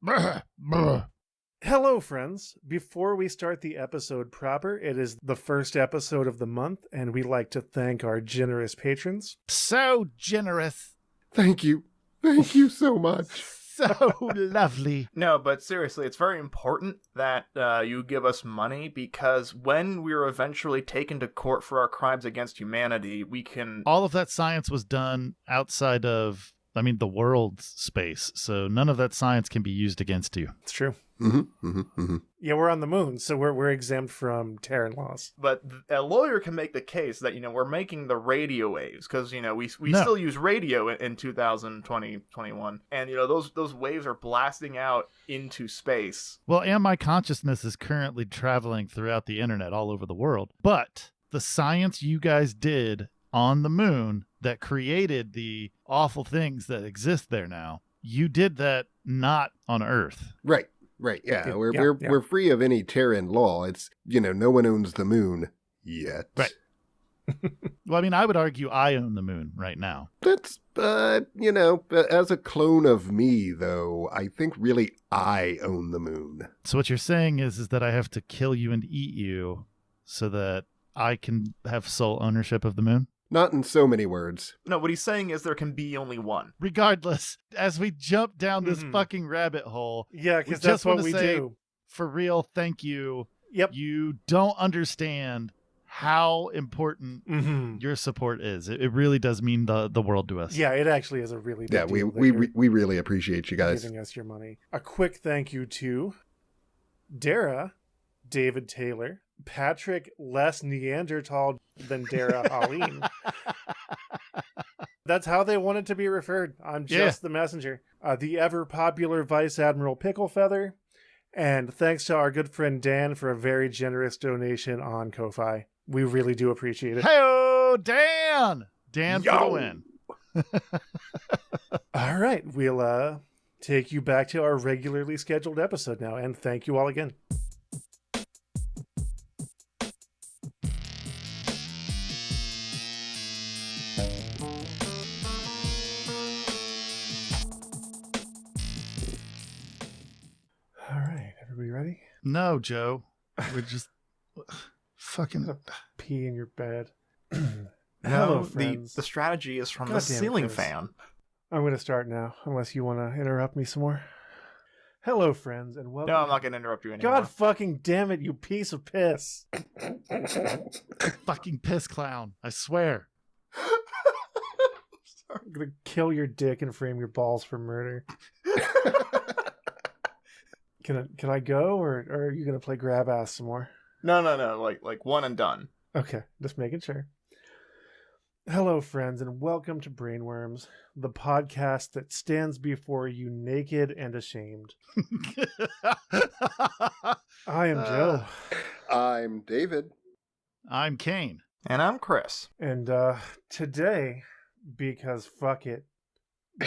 Hello, friends. Before we start the episode proper, it is the first episode of the month, and we like to thank our generous patrons. So generous. Thank you. Thank you so much. So lovely. No, but seriously, it's very important that you give us money, because when we're eventually taken to court for our crimes against humanity, we can... All of that science was done outside of, the world's space, so none of that science can be used against you. It's true. Mm-hmm. Yeah, we're on the moon, so we're exempt from Terran laws. But a lawyer can make the case that, we're making the radio waves, because, we still use radio in 2021, and, those waves are blasting out into space. Well, and my consciousness is currently traveling throughout the internet all over the world, but the science you guys did on the moon that created the awful things that exist there now, you did that not on Earth. Right. Yeah, we're free of any Terran law. It's, no one owns the moon yet. Right. Well, I would argue I own the moon right now. That's, as a clone of me, though, I think really I own the moon. So what you're saying is that I have to kill you and eat you so that I can have sole ownership of the moon? Not in so many words. No, what he's saying is there can be only one. Regardless, as we jump down this fucking rabbit hole, yeah, because that's what we do. For real, thank you. Yep. You don't understand how important your support is. It really does mean the world to us. Yeah, it actually is a really big deal. We really appreciate you guys giving us your money. A quick thank you to Dara, David Taylor, Patrick less Neanderthal than Dara Haleen. That's how they wanted to be referred. I'm just the messenger. The ever popular Vice Admiral Picklefeather. And thanks to our good friend Dan for a very generous donation on Ko-Fi. We really do appreciate it. Hey-o, Dan! Dan for the win. All right, we'll take you back to our regularly scheduled episode now, and thank you all again. All right, everybody ready? No, Joe. We're just fucking pee in your bed. Hello, friends. The strategy is from God the ceiling Chris. fan. I'm going to start now, unless you want to interrupt me some more. Hello, friends, and welcome. No, I'm not going to interrupt you anymore. God fucking damn it, you piece of piss. fucking piss clown. I swear. I'm going to kill your dick and frame your balls for murder. Can I go, or are you going to play grab ass some more? No. Like one and done. Okay, just making sure. Hello, friends, and welcome to Brainworms, the podcast that stands before you naked and ashamed. I am Joe. I'm David. I'm Kaine. And I'm Chris. And today, because fuck it,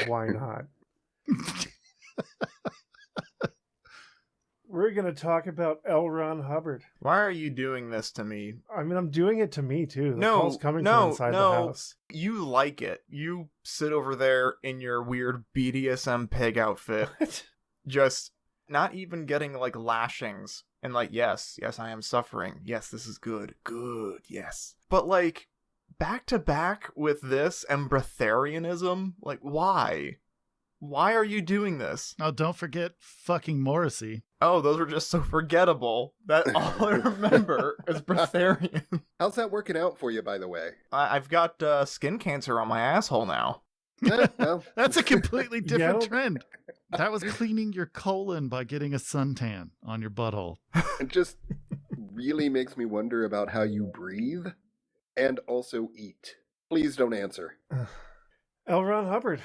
why not? We're going to talk about L. Ron Hubbard. Why are you doing this to me? I'm doing it to me, too. The call's coming from inside the house. You like it. You sit over there in your weird BDSM pig outfit. What? Just not even getting, lashings. And, yes, I am suffering. Yes, this is good. Good, yes. But, back to back with this and breatharianism? Why? Why are you doing this? Oh, don't forget fucking Morrissey. Oh, those were just so forgettable. That all I remember is breatharian. How's that working out for you, by the way? I've got skin cancer on my asshole now. Well. That's a completely different trend. That was cleaning your colon by getting a suntan on your butthole. It just really makes me wonder about how you breathe and also eat. Please don't answer. L. Ron Hubbard,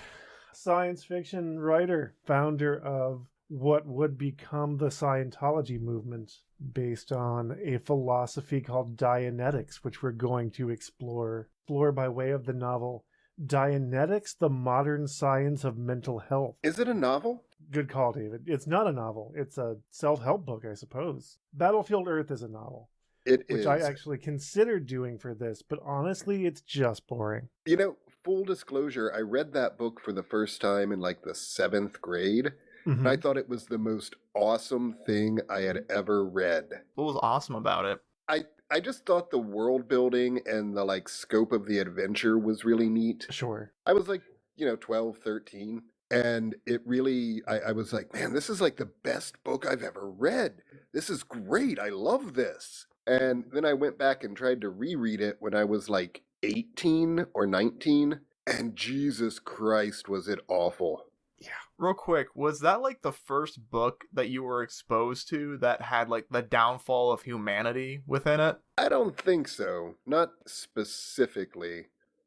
science fiction writer, founder of what would become the Scientology movement, based on a philosophy called Dianetics, which we're going to explore by way of the novel Dianetics, the Modern Science of Mental Health. Is it a novel? Good call, David. It's not a novel. It's a self-help book, I suppose. Battlefield Earth is a novel. Which I actually considered doing for this, but honestly, it's just boring. Full disclosure, I read that book for the first time in the 7th grade, And I Mhm. thought it was the most awesome thing I had ever read. What was awesome about it? I just thought the world building and the like scope of the adventure was really neat. Sure. I was like, 12, 13. And it really, I was like, man, this is like the best book I've ever read. This is great. I love this. And then I went back and tried to reread it when I was like 18 or 19. And Jesus Christ, was it awful. Real quick, was that like the first book that you were exposed to that had like the downfall of humanity within it? I don't think so. Not specifically.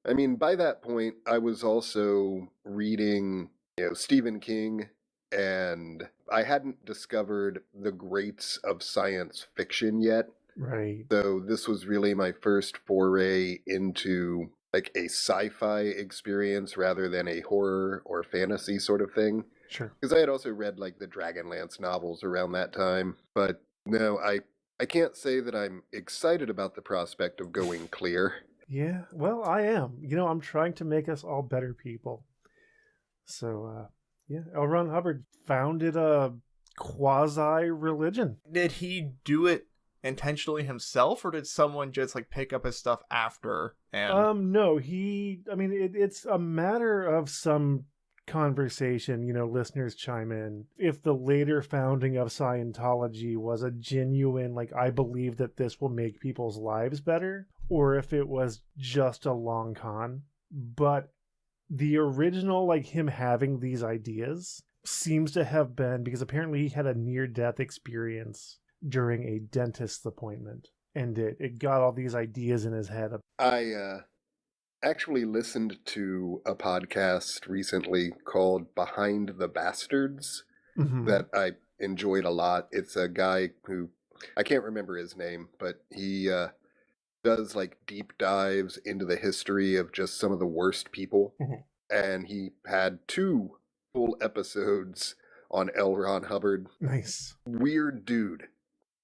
I mean, by that point, I was also reading, Stephen King, and I hadn't discovered the greats of science fiction yet. Right. So this was really my first foray into like a sci-fi experience rather than a horror or fantasy sort of thing. Sure. Because I had also read like the Dragonlance novels around that time. But no, I can't say that I'm excited about the prospect of going clear. Yeah. Well, I am. I'm trying to make us all better people. So, yeah, L. Ron Hubbard founded a quasi-religion. Did he do it intentionally himself, or did someone just like pick up his stuff after? And No, it's a matter of some conversation, listeners chime in. If the later founding of Scientology was a genuine, like, I believe that this will make people's lives better, or if it was just a long con. But the original, like, him having these ideas seems to have been because apparently he had a near-death experience during a dentist's appointment, and it got all these ideas in his head. I actually listened to a podcast recently called Behind the Bastards Mhm. that I enjoyed a lot. It's a guy who, I can't remember his name, but he does like deep dives into the history of just some of the worst people. Mhm. And he had 2 full episodes on L. Ron Hubbard. Nice. Weird dude.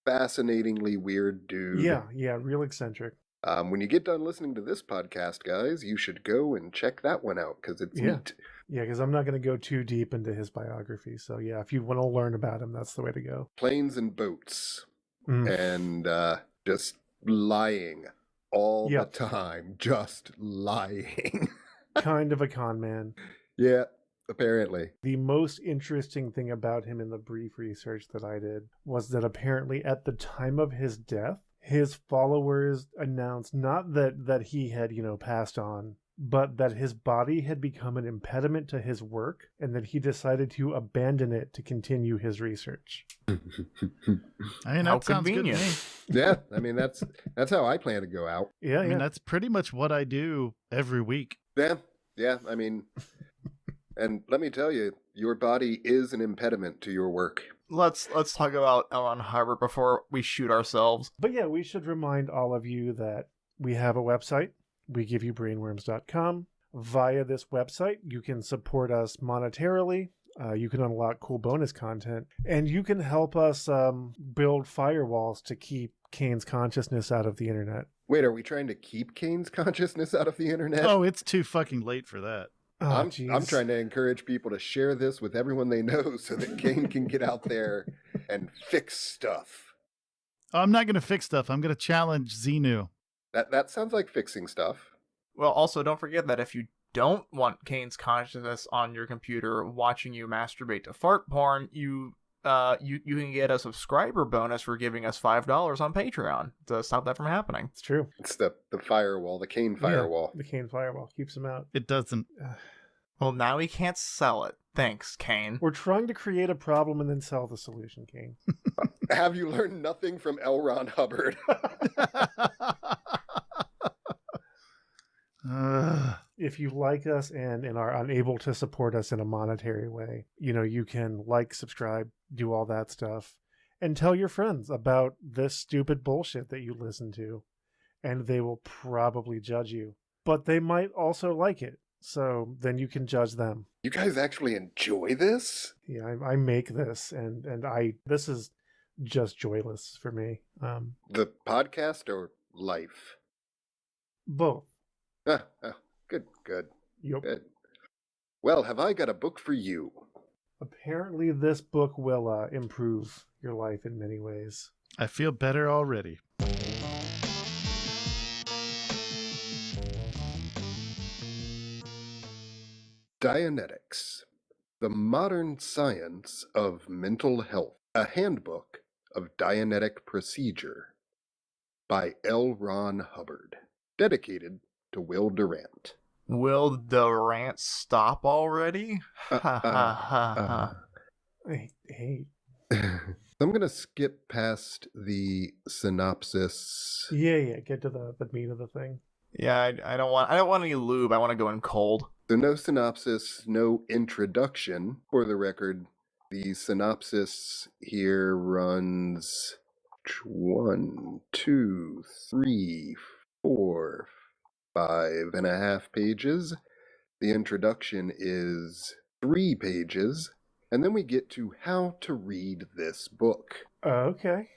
Fascinatingly weird dude. Yeah, real eccentric. When you get done listening to this podcast, guys, you should go and check that one out because it's neat. Yeah, because I'm not going to go too deep into his biography. So yeah, if you want to learn about him, that's the way to go. Planes and boats Mm. and just lying all Yep. the time. Just lying. Kind of a con man. Yeah, apparently. The most interesting thing about him in the brief research that I did was that apparently at the time of his death, his followers announced not that he had, passed on, but that his body had become an impediment to his work and that he decided to abandon it to continue his research. I mean, How that sounds good to convenient. me. Yeah, I mean, that's how I plan to go out. Yeah, I mean, yeah. that's pretty much what I do every week. Yeah, I mean, and let me tell you, your body is an impediment to your work. let's talk about L. Ron Hubbard before we shoot ourselves. But yeah, we should remind all of you that we have a website. We give you brainworms.com. Via this website, you can support us monetarily. You can unlock cool bonus content. And you can help us build firewalls to keep Kaine's consciousness out of the internet. Wait, are we trying to keep Kaine's consciousness out of the internet? Oh, it's too fucking late for that. Oh, I'm jeez. trying to encourage people to share this with everyone they know so that Kaine can get out there and fix stuff. I'm not going to fix stuff. I'm going to challenge Xenu. That sounds like fixing stuff. Well, also don't forget that if you don't want Kaine's consciousness on your computer watching you masturbate to fart porn, you can get a subscriber bonus for giving us $5 on Patreon to stop that from happening. It's true. It's the firewall, the Kaine firewall. Yeah, the Kaine firewall keeps him out. It doesn't. Well, now he can't sell it. Thanks, Kaine. We're trying to create a problem and then sell the solution, Kaine. Have you learned nothing from L. Ron Hubbard? If you like us and are unable to support us in a monetary way, you can like, subscribe, do all that stuff, and tell your friends about this stupid bullshit that you listen to, and they will probably judge you. But they might also like it, so then you can judge them. You guys actually enjoy this? Yeah, I make this, and this is just joyless for me. The podcast or life? Both. Good. Yep. Good. Well, have I got a book for you? Apparently, this book will improve your life in many ways. I feel better already. Dianetics, the modern science of mental health. A handbook of Dianetic procedure by L. Ron Hubbard. Dedicated to Will Durant. Will Durant stop already? Ha ha ha ha. Hey. I'm going to skip past the synopsis. Yeah, get to the meat of the thing. Yeah, I don't want any lube. I want to go in cold. So no synopsis, no introduction. For the record, the synopsis here runs 1, 2, 3, 4, 5.5 pages. The introduction is 3 pages. And then we get to how to read this book. Okay.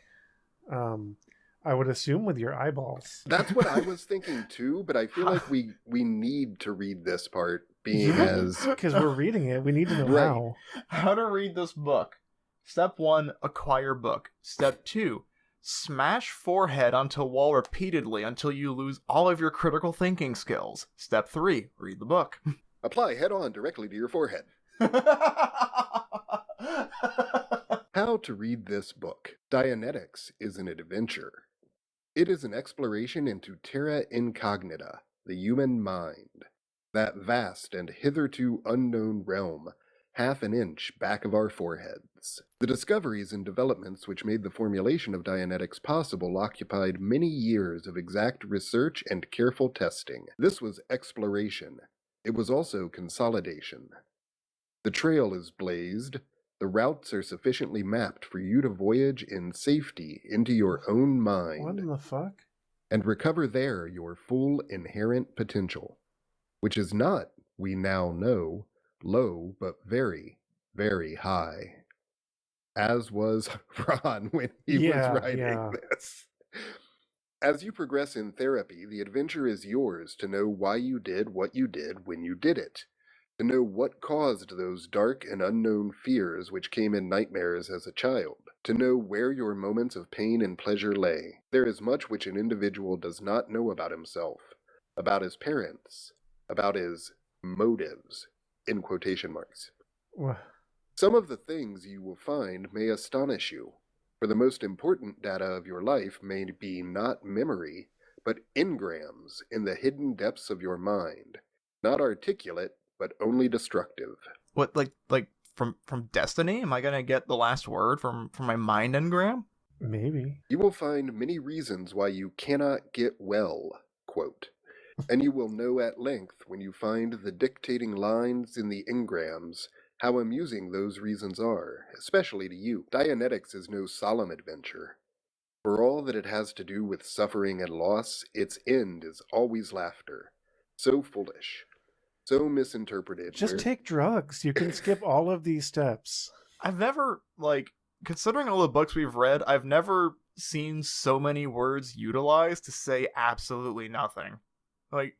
I would assume with your eyeballs. That's what I was thinking too, but I feel like we need to read this part, being as... Because we're reading it, we need to know Right. how. How to read this book. Step 1, acquire book. Step 2, smash forehead onto wall repeatedly until you lose all of your critical thinking skills. Step 3, read the book. Apply head-on directly to your forehead. How to read this book. Dianetics is an adventure. It is an exploration into terra incognita, the human mind, that vast and hitherto unknown realm, half an inch back of our foreheads. The discoveries and developments which made the formulation of Dianetics possible occupied many years of exact research and careful testing. This was exploration. It was also consolidation. The trail is blazed. The routes are sufficiently mapped for you to voyage in safety into your own mind. What in the fuck? And recover there your full inherent potential, which is not, we now know, low, but very, very high. As was Ron when he was writing this. As you progress in therapy, the adventure is yours to know why you did what you did when you did it. To know what caused those dark and unknown fears which came in nightmares as a child. To know where your moments of pain and pleasure lay. There is much which an individual does not know about himself, about his parents, about his motives, in quotation marks. Wha- Some of the things you will find may astonish you, for the most important data of your life may be not memory, but engrams in the hidden depths of your mind, not articulate, but only destructive. What, like from Destiny? Am I gonna get the last word from my mind engram? Maybe. You will find many reasons why you cannot get well, quote, and you will know at length when you find the dictating lines in the engrams how amusing those reasons are, especially to you. Dianetics is no solemn adventure. For all that it has to do with suffering and loss, its end is always laughter. So foolish. So misinterpreted. Just take drugs. You can skip all of these steps. I've never, considering all the books we've read, I've never seen so many words utilized to say absolutely nothing. Like,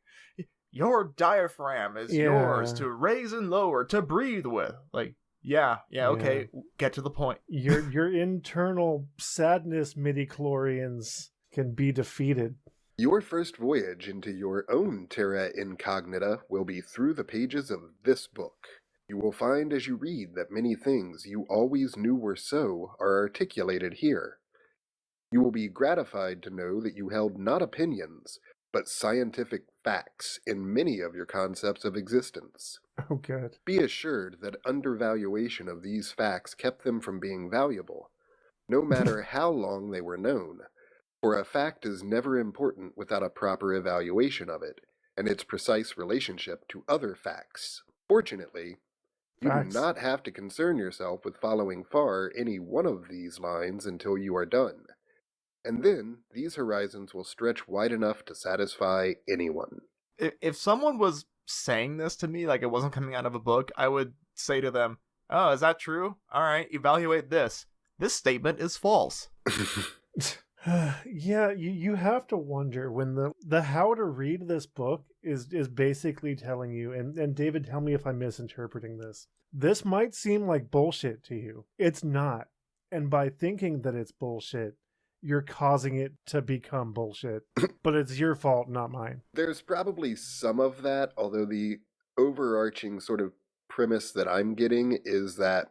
your diaphragm is yours to raise and lower, to breathe with. Like, yeah, okay, get to the point. Your internal sadness midichlorians can be defeated. Your first voyage into your own terra incognita will be through the pages of this book. You will find as you read that many things you always knew were so are articulated here. You will be gratified to know that you held not opinions, but scientific facts in many of your concepts of existence. Oh, good. Be assured that undervaluation of these facts kept them from being valuable, no matter how long they were known. For a fact is never important without a proper evaluation of it, and its precise relationship to other facts. Fortunately, you do not have to concern yourself with following far any one of these lines until you are done. And then, these horizons will stretch wide enough to satisfy anyone. If someone was saying this to me, like it wasn't coming out of a book, I would say to them, oh, is that true? All right, evaluate this. This statement is false. Yeah, you have to wonder when the how to read this book is basically telling you, and David, tell me if I'm misinterpreting this. This might seem like bullshit to you. It's not. And by thinking that it's bullshit, you're causing it to become bullshit. But it's your fault, not mine. There's probably some of that, although the overarching sort of premise that I'm getting is that,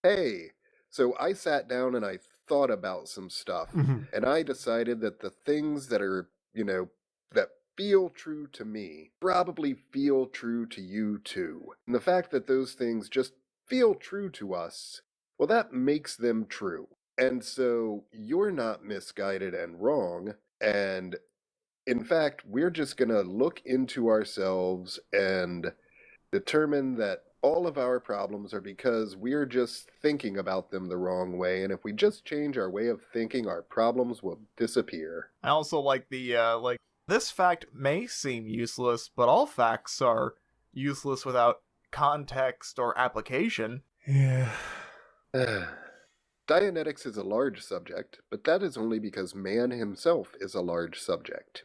hey, so I sat down and I thought about some stuff, and I decided that the things that are, that feel true to me probably feel true to you too. And the fact that those things just feel true to us, well, that makes them true. And so you're not misguided and wrong. And in fact, we're just going to look into ourselves and determine that all of our problems are because we're just thinking about them the wrong way. And if we just change our way of thinking, our problems will disappear. I also like the, this fact may seem useless, but all facts are useless without context or application. Yeah. Dianetics is a large subject, but that is only because man himself is a large subject.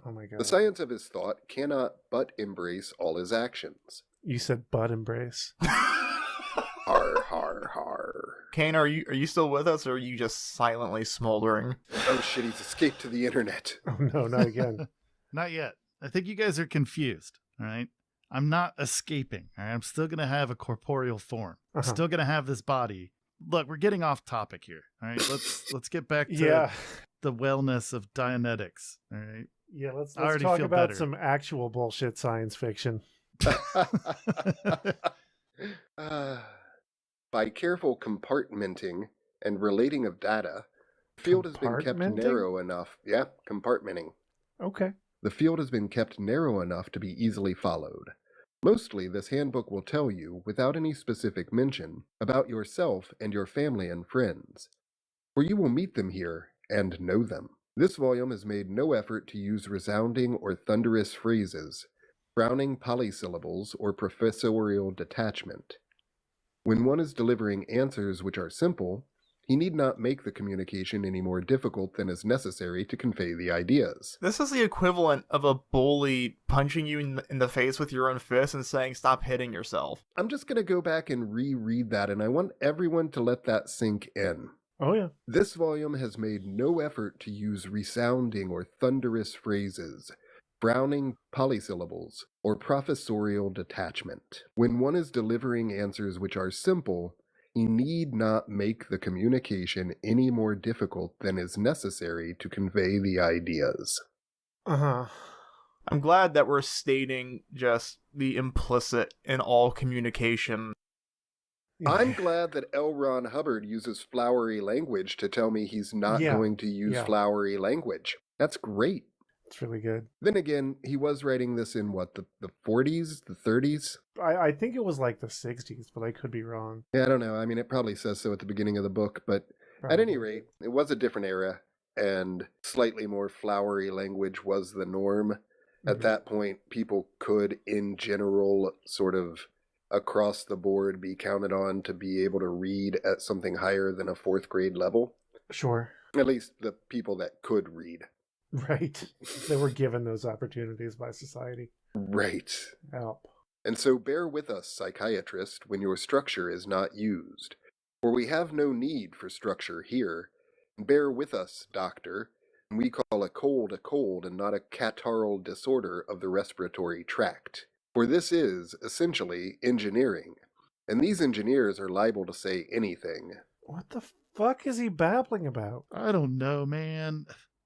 Oh my god. The science of his thought cannot but embrace all his actions. You said butt embrace. Har, har, har. Kaine, are you still with us, or are you just silently smoldering? Oh shit, he's escaped to the internet. Oh no, not again. Not yet. I think you guys are confused, all right? I'm not escaping, all right? I'm still going to have a corporeal form. I'm still going to have this body. Look, we're getting off topic here, all right? Let's get back to the wellness of Dianetics, all right? Yeah, let's already talk feel about better. some actual bullshit science fiction. By careful compartmenting and relating of data, the field has been kept Compartmenting? narrow enough. Yeah, compartmenting. Okay. The field has been kept narrow enough to be easily followed. Mostly, this handbook will tell you, without any specific mention, about yourself and your family and friends, for you will meet them here and know them. This volume has made no effort to use resounding or thunderous phrases, frowning polysyllables, or professorial detachment. When one is delivering answers which are simple, he need not make the communication any more difficult than is necessary to convey the ideas. This is the equivalent of a bully punching you in the face with your own fist and saying, stop hitting yourself. I'm just going to go back and reread that, and I want everyone to let that sink in. Oh yeah. This volume has made no effort to use resounding or thunderous phrases, frowning polysyllables, or professorial detachment. When one is delivering answers which are simple, he need not make the communication any more difficult than is necessary to convey the ideas. Uh-huh. I'm glad that we're stating just the implicit in all communication. I'm glad that L. Ron Hubbard uses flowery language to tell me he's not going to use flowery language. That's great. It's really good. Then again, he was writing this in what, the 40s, the 30s? I think it was like the 60s, but I could be wrong. Yeah, I don't know. I mean, it probably says so at the beginning of the book, but at any rate, it was a different era, and slightly more flowery language was the norm. At that point, people could, in general, sort of across the board, be counted on to be able to read at something higher than a fourth grade level. Sure. At least the people that could read. Right. They were given those opportunities by society. Right. Help. And so bear with us, psychiatrist, when your structure is not used. For we have no need for structure here. Bear with us, doctor, when we call a cold and not a catarrhal disorder of the respiratory tract. For this is, essentially, engineering. And these engineers are liable to say anything. What the fuck is he babbling about? I don't know, man.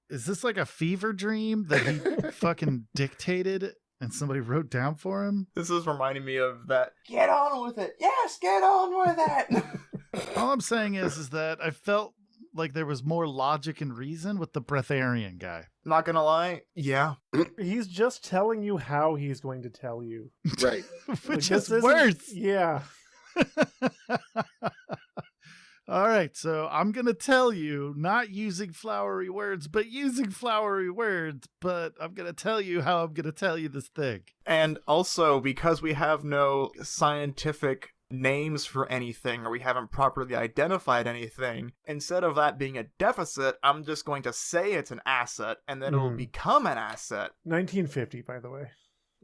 Is this like a fever dream that he fucking dictated and somebody wrote down for him? This is reminding me of that. Get on with it. Yes, get on with it. All I'm saying is that I felt like there was more logic and reason with the breatharian guy. Not gonna lie. Yeah. He's just telling you how he's going to tell you. Right. Which Like, is this isn't- worse. Yeah. All right, so I'm going to tell you, not using flowery words, but using flowery words, but I'm going to tell you how I'm going to tell you this thing. And also, because we have no scientific names for anything, or we haven't properly identified anything, instead of that being a deficit, I'm just going to say it's an asset, and then it'll become an asset. 1950, by the way,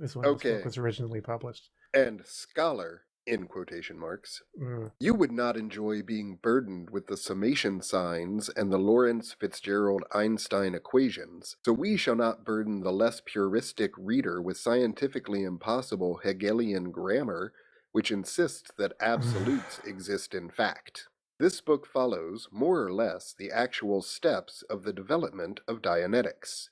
is when this book was originally published. And scholar in quotation marks. Mm. You would not enjoy being burdened with the summation signs and the Lorentz-Fitzgerald-Einstein equations, so we shall not burden the less puristic reader with scientifically impossible Hegelian grammar, which insists that absolutes exist in fact. This book follows, more or less, the actual steps of the development of Dianetics.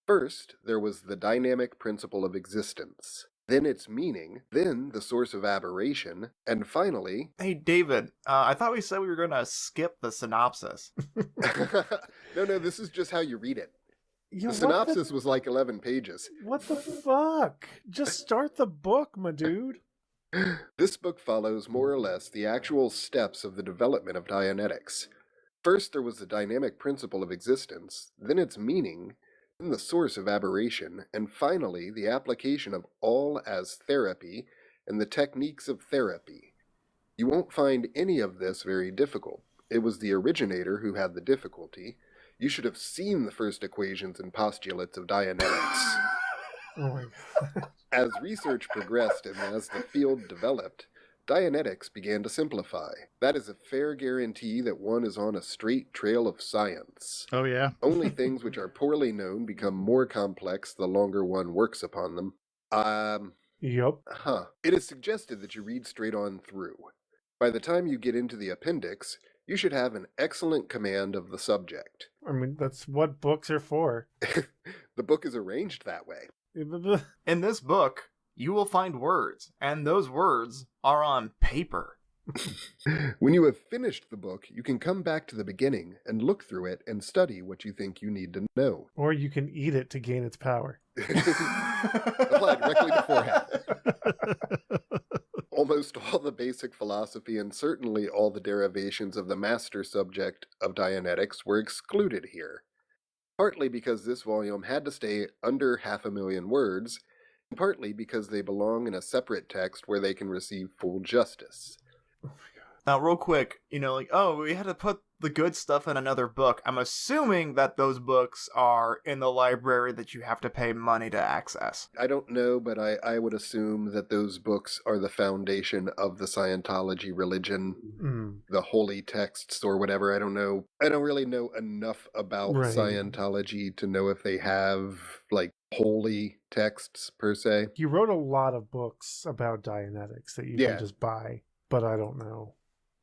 First, there was the dynamic principle of existence, then its meaning, then the source of aberration, and finally... Hey, David, I thought we said we were going to skip the synopsis. No, this is just how you read it. Yeah, The synopsis was like 11 pages. What the fuck? Just start the book, my dude. This book follows, more or less, the actual steps of the development of Dianetics. First, there was the dynamic principle of existence, then its meaning, then the source of aberration, and finally the application of all as therapy and the techniques of therapy. You won't find any of this very difficult. It was the originator who had the difficulty. You should have seen the first equations and postulates of Dianetics. Oh my god. As research progressed and as the field developed, Dianetics began to simplify. That is a fair guarantee that one is on a straight trail of science. Oh, yeah? Only things which are poorly known become more complex the longer one works upon them. Yup. It is suggested that you read straight on through. By the time you get into the appendix, you should have an excellent command of the subject. I mean, that's what books are for. The book is arranged that way. In this book, you will find words, and those words are on paper. When you have finished the book, you can come back to the beginning and look through it and study what you think you need to know. Or you can eat it to gain its power. Applied directly beforehand. Almost all the basic philosophy and certainly all the derivations of the master subject of Dianetics were excluded here. Partly because this volume had to stay under 500,000 words, and partly because they belong in a separate text where they can receive full justice. Oh my god. Now, real quick, we had to put the good stuff in another book. I'm assuming that those books are in the library that you have to pay money to access. I don't know, but I would assume that those books are the foundation of the Scientology religion, the holy texts or whatever. I don't know. I don't really know enough about Scientology to know if they have, holy texts, per se. He wrote a lot of books about Dianetics that you can just buy, but I don't know.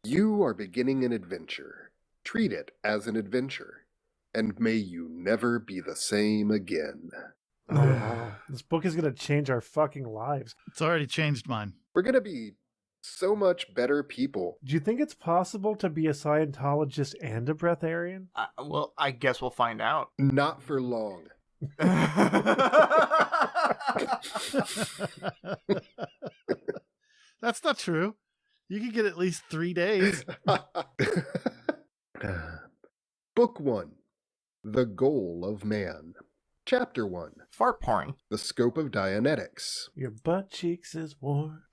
You are beginning an adventure. Treat it as an adventure, and may you never be the same again. This book is going to change our fucking lives. It's already changed mine. We're going to be so much better people. Do you think it's possible to be a Scientologist and a breatharian? Well, I guess we'll find out. Not for long. That's not true. You can get at least 3 days. Book 1. The Goal of Man. Chapter 1. Fart porn. The Scope of Dianetics. Your butt cheeks is warm.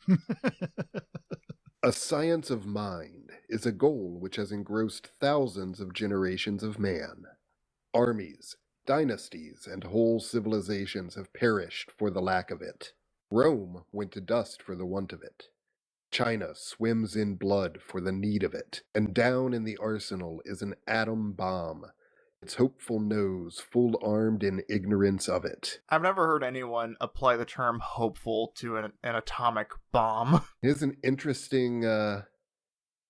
A science of mind is a goal which has engrossed thousands of generations of man. Armies, dynasties, and whole civilizations have perished for the lack of it. Rome went to dust for the want of it. China swims in blood for the need of it, and down in the arsenal is an atom bomb, its hopeful nose full armed in ignorance of it. I've never heard anyone apply the term hopeful to an atomic bomb. Here's an interesting, I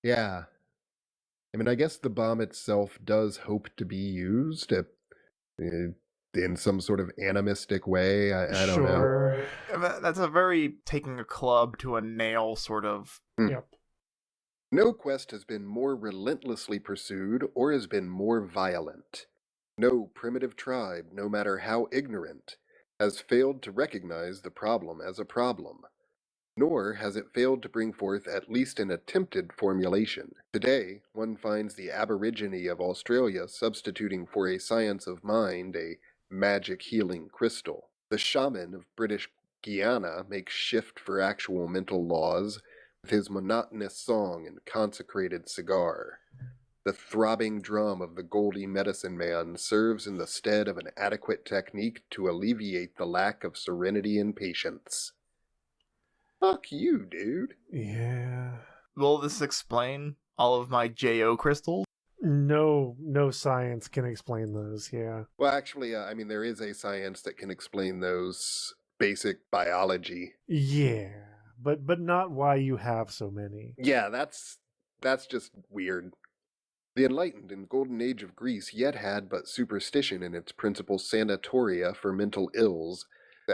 mean, I guess the bomb itself does hope to be used in some sort of animistic way. I don't know. That's a very taking a club to a nail sort of. Yep. No quest has been more relentlessly pursued or has been more violent. No primitive tribe, no matter how ignorant, has failed to recognize the problem as a problem. Nor has it failed to bring forth at least an attempted formulation. Today, one finds the Aborigine of Australia substituting for a science of mind a magic healing crystal. The shaman of British Guiana makes shift for actual mental laws with his monotonous song and consecrated cigar. The throbbing drum of the Goldie medicine man serves in the stead of an adequate technique to alleviate the lack of serenity and patience. Fuck you, dude. Yeah. Will this explain all of my JO crystals? No science can explain those, yeah. Well, actually, I mean, there is a science that can explain those basic biology. Yeah. But not why you have so many. Yeah, that's just weird. The enlightened and golden age of Greece yet had but superstition in its principal sanatoria for mental ills, the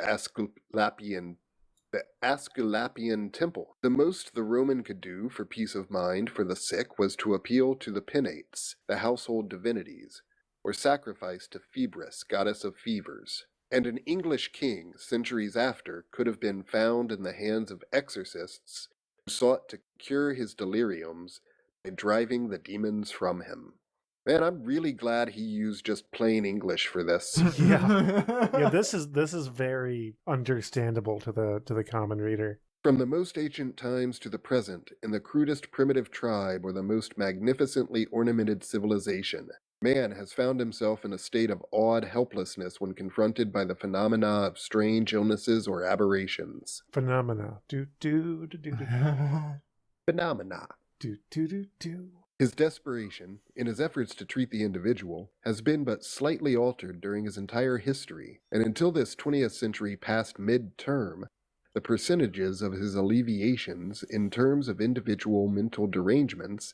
Asclepian temple. The most the Roman could do for peace of mind for the sick was to appeal to the penates, the household divinities, or sacrifice to Phoebris, goddess of fevers. And an English king, centuries after, could have been found in the hands of exorcists who sought to cure his deliriums by driving the demons from him. Man, I'm really glad he used just plain English for this. Yeah, this is very understandable to the common reader. From the most ancient times to the present, in the crudest primitive tribe or the most magnificently ornamented civilization, man has found himself in a state of awed helplessness when confronted by the phenomena of strange illnesses or aberrations. Phenomena. Do. Phenomena. Do. His desperation, in his efforts to treat the individual, has been but slightly altered during his entire history, and until this 20th century passed mid-term, the percentages of his alleviations in terms of individual mental derangements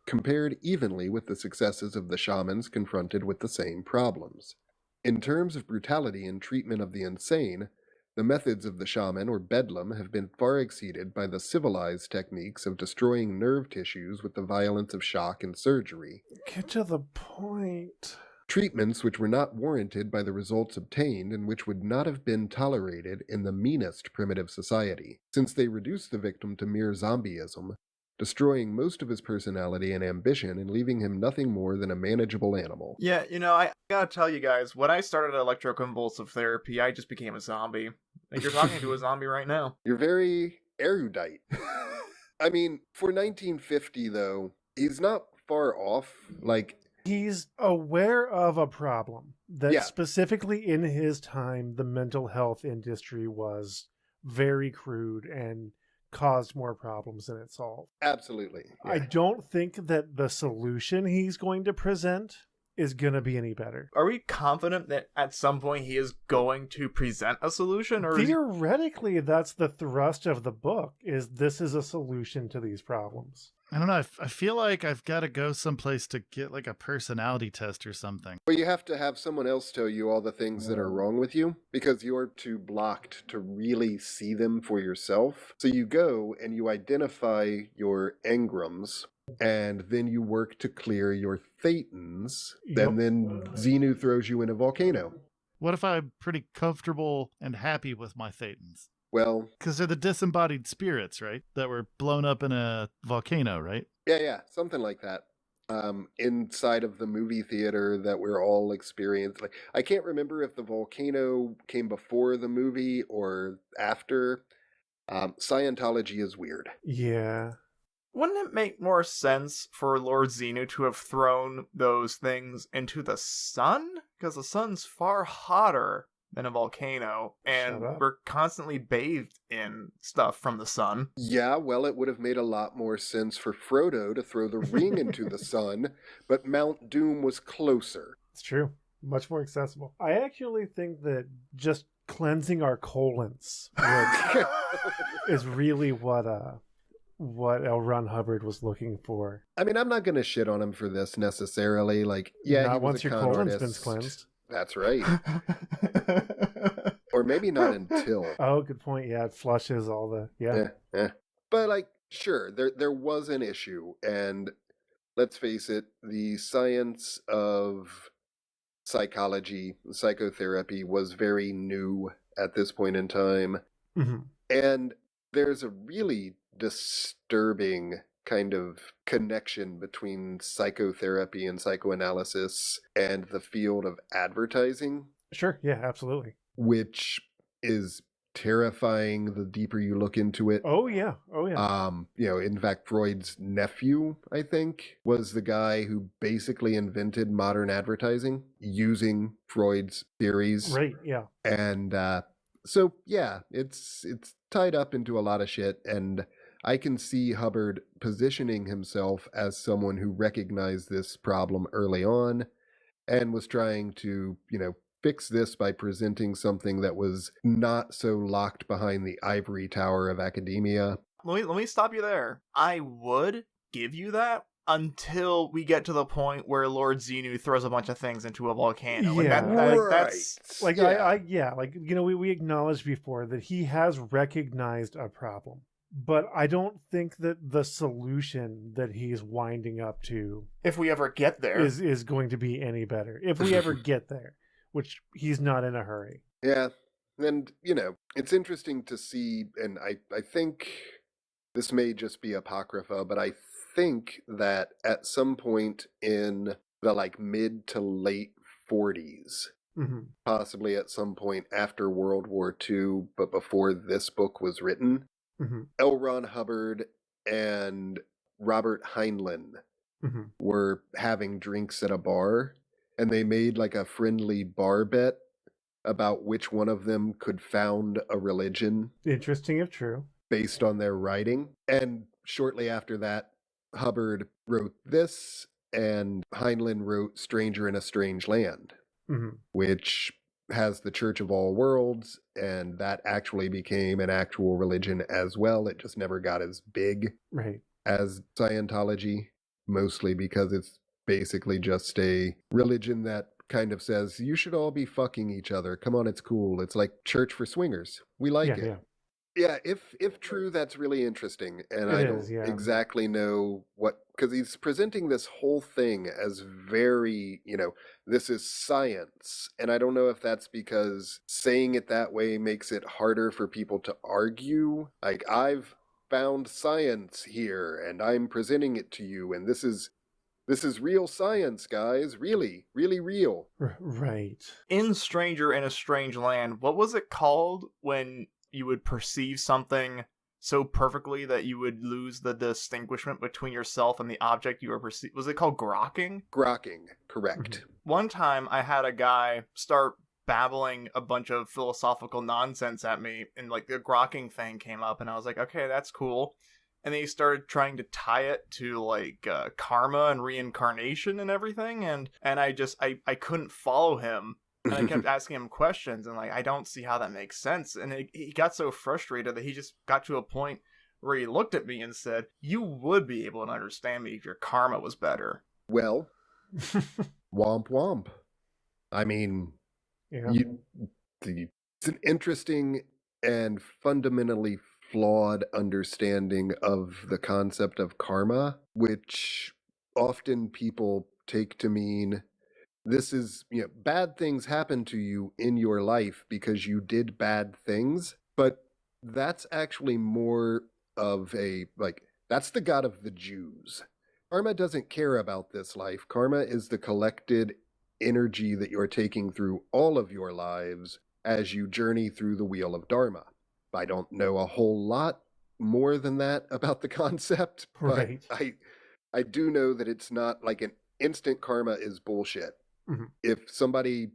compared evenly with the successes of the shamans confronted with the same problems. In terms of brutality in treatment of the insane, the methods of the shaman or bedlam have been far exceeded by the civilized techniques of destroying nerve tissues with the violence of shock and surgery. Get to the point. Treatments which were not warranted by the results obtained and which would not have been tolerated in the meanest primitive society, since they reduced the victim to mere zombieism, destroying most of his personality and ambition and leaving him nothing more than a manageable animal. Yeah, I gotta tell you guys, when I started electroconvulsive therapy, I just became a zombie. Like, you're talking to a zombie right now. You're very erudite. I mean, for 1950, though, he's not far off. Like, He's aware of a problem that Yeah. specifically in his time, the mental health industry was very crude and caused more problems than it solved. absolutely. Yeah. I don't think that the solution he's going to present is going to be any better. Are we confident that at some point he is going to present a solution? Or is he... Theoretically, that's the thrust of the book, is this is a solution to these problems. I don't know. I feel like I've got to go someplace to get like a personality test or something. Well, you have to have someone else tell you all the things that are wrong with you because you're too blocked to really see them for yourself. So you go and you identify your engrams, and then you work to clear your thetans, Yep. and then Xenu throws you in a volcano. What if I'm pretty comfortable and happy with my thetans? Well, Because they're the disembodied spirits, right? That were blown up in a volcano, right? yeah, something like that. Inside of the movie theater that we're all experiencing. Like, I can't remember if the volcano came before the movie or after. Scientology is weird. Yeah. Wouldn't it make more sense for Lord Xenu to have thrown those things into the sun? Because the sun's far hotter than a volcano, and Shut up. we're constantly bathed in stuff from the sun. Yeah, well, it would have made a lot more sense for Frodo to throw the ring into the sun, but Mount Doom was closer. It's true. Much more accessible. I actually think that just cleansing our colons is really what L. Ron Hubbard was looking for. I mean, I'm not going to shit on him for this necessarily. Like, yeah, Not he was once a your con colon's artist. been cleansed. That's right. Or maybe not until. Oh, good point. Yeah, it flushes all the... Yeah. But, like, sure, there was an issue, and let's face it, the science of psychology, psychotherapy was very new at this point in time. Mhm. And there's a really disturbing kind of connection between psychotherapy and psychoanalysis and the field of advertising, Sure. Yeah, absolutely. which is terrifying the deeper you look into it. Oh, yeah. In fact, Freud's nephew, I think, was the guy who basically invented modern advertising using Freud's theories. Right, yeah. And so, yeah, it's tied up into a lot of shit, and I can see Hubbard positioning himself as someone who recognized this problem early on and was trying to, fix this by presenting something that was not so locked behind the ivory tower of academia. Let me stop you there. I would give you that until we get to the point where Lord Xenu throws a bunch of things into a volcano. Like Yeah. that's Like we acknowledged before that he has recognized a problem, but I don't think that the solution that he's winding up to, if we ever get there, is going to be any better. If we ever get there, which he's not in a hurry. Yeah. And, it's interesting to see, and I think this may just be Apocrypha, but I think that at some point in the mid to late 40s, possibly at some point after World War II, but before this book was written, L. Ron Hubbard and Robert Heinlein were having drinks at a bar, and they made a friendly bar bet about which one of them could found a religion. Interesting if true. Based on their writing. And shortly after that, Hubbard wrote this, and Heinlein wrote Stranger in a Strange Land, which has the Church of All Worlds, and that actually became an actual religion as well. It just never got as big as Scientology, mostly because it's basically just a religion that kind of says, you should all be fucking each other. Come on, it's cool. It's like church for swingers. We like it. Yeah, if true, that's really interesting. And I don't exactly know what, because he's presenting this whole thing as very, this is science. And I don't know if that's because saying it that way makes it harder for people to argue. I've found science here and I'm presenting it to you, and this is real science, guys. Really, really real. Right. In Stranger in a Strange Land, what was it called when you would perceive something so perfectly that you would lose the distinguishment between yourself and the object you were perceiving? Was it called grokking? Grokking, correct. One time I had a guy start babbling a bunch of philosophical nonsense at me, and the grokking thing came up, and I was like, okay, that's cool. And then he started trying to tie it to karma and reincarnation and everything, and I couldn't follow him. And I kept asking him questions, and I don't see how that makes sense. And he got so frustrated that he just got to a point where he looked at me and said, you would be able to understand me if your karma was better. Well, womp womp. I mean, it's an interesting and fundamentally flawed understanding of the concept of karma, which often people take to mean this is, bad things happen to you in your life because you did bad things, but that's actually more of that's the God of the Jews. Karma doesn't care about this life. Karma is the collected energy that you're taking through all of your lives as you journey through the wheel of Dharma. I don't know a whole lot more than that about the concept, but I do know that it's not an instant karma is bullshit. If somebody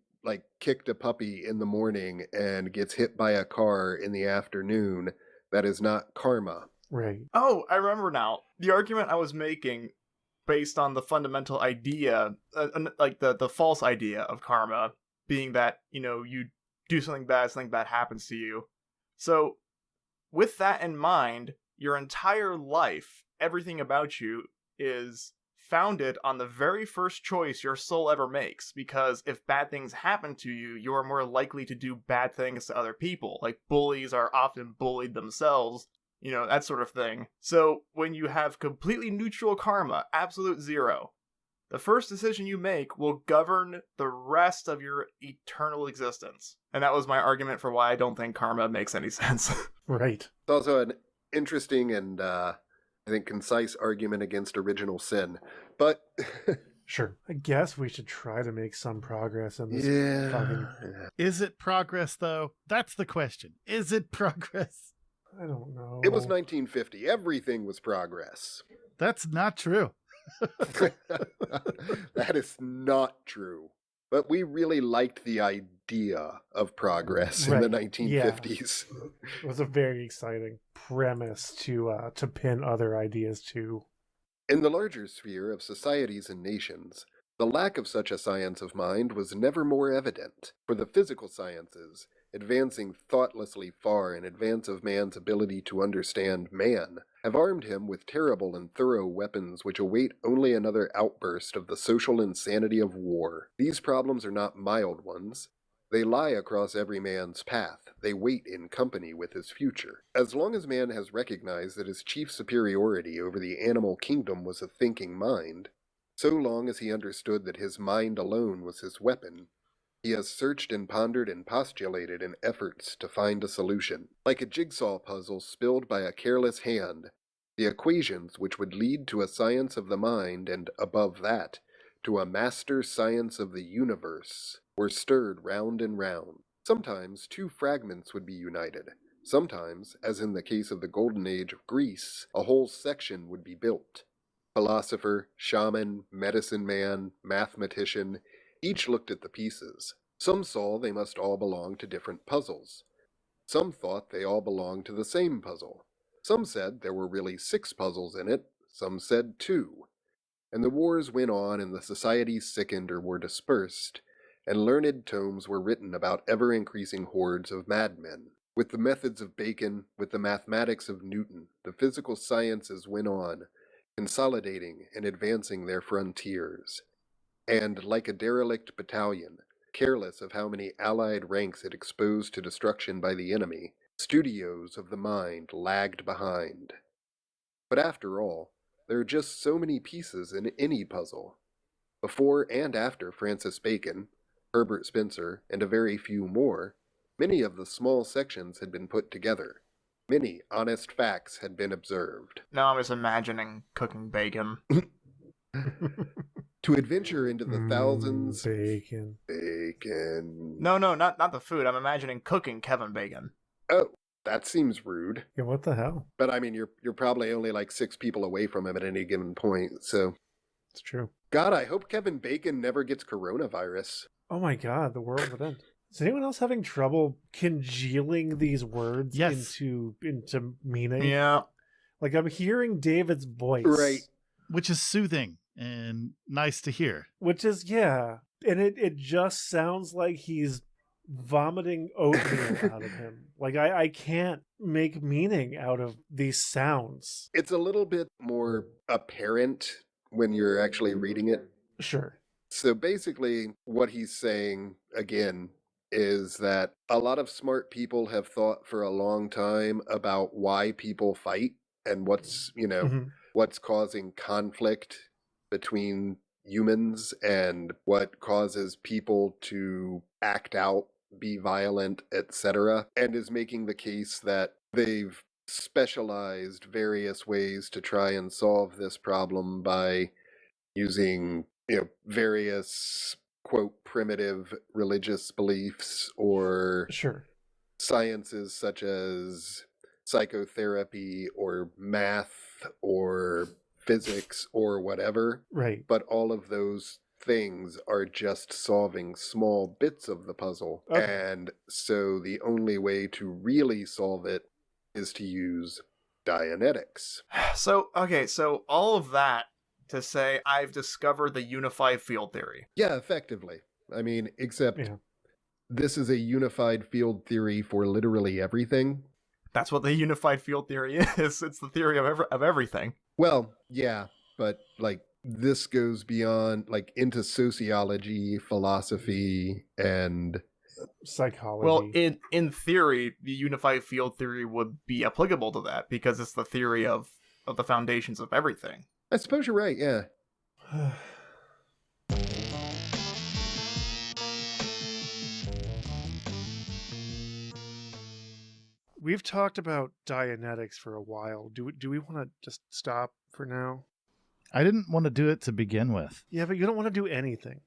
kicked a puppy in the morning and gets hit by a car in the afternoon, that is not karma. Right. Oh, I remember now. The argument I was making based on the fundamental idea, the false idea of karma being that, you do something bad happens to you. So, with that in mind, your entire life, everything about you, is founded on the very first choice your soul ever makes, because if bad things happen to you, you are more likely to do bad things to other people. Bullies are often bullied themselves, that sort of thing. So, when you have completely neutral karma, absolute zero, the first decision you make will govern the rest of your eternal existence. And that was my argument for why I don't think karma makes any sense. Right. It's also an interesting and, I think, concise argument against original sin. But... Sure. I guess we should try to make some progress in this. Is it progress, though? That's the question. Is it progress? I don't know. It was 1950. Everything was progress. That's not true. That is not true. But we really liked the idea idea of progress in the 1950s. It was a very exciting premise to pin other ideas to. In the larger sphere of societies and nations, the lack of such a science of mind was never more evident, for the physical sciences, advancing thoughtlessly far in advance of man's ability to understand man, have armed him with terrible and thorough weapons which await only another outburst of the social insanity of war. These problems are not mild ones. They lie across every man's path. They wait in company with his future. As long as man has recognized that his chief superiority over the animal kingdom was a thinking mind, so long as he understood that his mind alone was his weapon, he has searched and pondered and postulated in efforts to find a solution. Like a jigsaw puzzle spilled by a careless hand, the equations which would lead to a science of the mind and, above that, to a master science of the universe, were stirred round and round. Sometimes two fragments would be united. Sometimes, as in the case of the Golden Age of Greece, a whole section would be built. Philosopher, shaman, medicine man, mathematician, each looked at the pieces. Some saw they must all belong to different puzzles. Some thought they all belonged to the same puzzle. Some said there were really 6 puzzles in it, some said 2. And the wars went on, and the societies sickened or were dispersed, and learned tomes were written about ever-increasing hordes of madmen. With the methods of Bacon, with the mathematics of Newton, the physical sciences went on, consolidating and advancing their frontiers. And, like a derelict battalion, careless of how many allied ranks it exposed to destruction by the enemy, studios of the mind lagged behind. But after all, there are just so many pieces in any puzzle. Before and after Francis Bacon, Herbert Spencer, and a very few more, many of the small sections had been put together. Many honest facts had been observed. Now I'm just imagining cooking bacon. To adventure into the thousands... Bacon. Bacon... No, not the food. I'm imagining cooking Kevin Bacon. Oh, that seems rude. Yeah, what the hell? But I mean, you're probably only like 6 people away from him at any given point, so... It's true. God, I hope Kevin Bacon never gets coronavirus. Oh my god, the world would end. Is anyone else having trouble congealing these words into meaning? Yeah. Like, I'm hearing David's voice. Right. Which is soothing and nice to hear. Which is, yeah. And it just sounds like he's vomiting oatmeal out of him. Like, I can't make meaning out of these sounds. It's a little bit more apparent when you're actually reading it. Sure. So basically, what he's saying, again, is that a lot of smart people have thought for a long time about why people fight and what's, what's causing conflict between humans and what causes people to act out, be violent, etc., and is making the case that they've specialized various ways to try and solve this problem by using, various, quote, primitive religious beliefs or Sure. sciences such as psychotherapy or math or physics or whatever. Right. But all of those things are just solving small bits of the puzzle. Okay. And so the only way to really solve it is to use Dianetics. So all of that to say I've discovered the unified field theory. Yeah, effectively. I mean, except this is a unified field theory for literally everything. That's what the unified field theory is. It's the theory of everything. Well, yeah, but this goes beyond into sociology, philosophy, and psychology. Well, in theory, the unified field theory would be applicable to that because it's the theory of the foundations of everything. I suppose you're right, yeah. We've talked about Dianetics for a while. Do we want to just stop for now? I didn't want to do it to begin with. Yeah, but you don't want to do anything.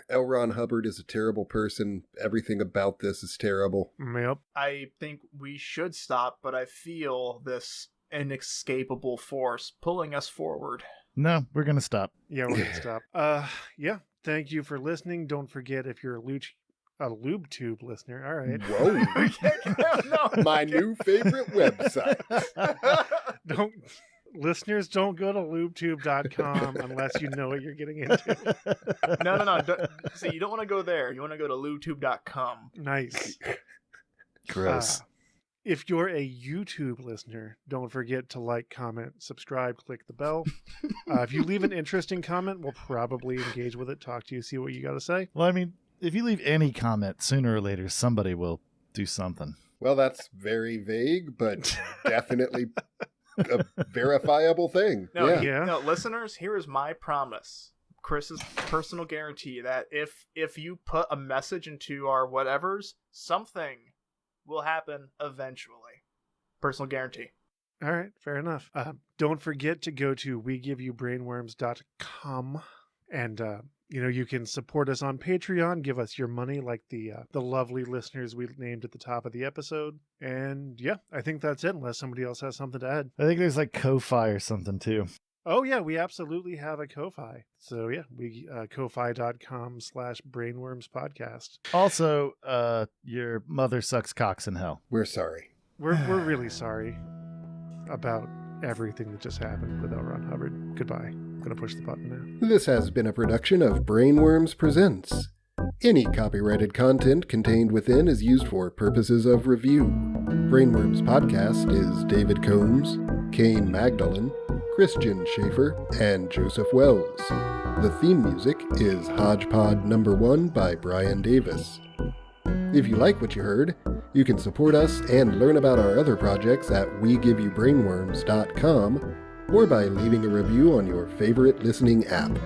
L. Ron Hubbard is a terrible person. Everything about this is terrible. Yep. I think we should stop, but I feel this inescapable force pulling us forward. No, we're going to stop. Yeah, we're going to stop. Yeah, Thank you for listening. Don't forget, if you're a LubeTube listener, all right. Whoa. No. My new favorite website. Listeners, don't go to lubetube.com unless you know what you're getting into. No. See, you don't want to go there. You want to go to lubetube.com. Nice. Gross. If you're a YouTube listener, don't forget to like, comment, subscribe, click the bell. If you leave an interesting comment, we'll probably engage with it, talk to you, see what you got to say. Well, I mean, if you leave any comment, sooner or later, somebody will do something. Well, that's very vague, but definitely a verifiable thing. No, Yeah. no, listeners, here is my promise. Chris's personal guarantee that if you put a message into our whatevers, something will happen eventually. Personal guarantee. All right, fair enough. Don't forget to go to wegiveyoubbrainworms.com and you can support us on Patreon, give us your money like the lovely listeners we named at the top of the episode. And yeah, I think that's it unless somebody else has something to add. I think there's like Ko-Fi or something too. Oh yeah, we absolutely have a Ko-Fi. So yeah, we ko-fi.com/brainworms podcast. Also, your mother sucks cocks in hell. We're sorry. We're really sorry about everything that just happened with L. Ron Hubbard. Goodbye. I'm gonna push the button now. This has been a production of Brainworms Presents. Any copyrighted content contained within is used for purposes of review. Brainworms Podcast is David Combs, Kaine Magdalen, Christian Schaefer, and Joseph Wells. The theme music is Hodgepod No. 1 by Brian Davis. If you like what you heard, you can support us and learn about our other projects at wegiveyoubbrainworms.com or by leaving a review on your favorite listening app.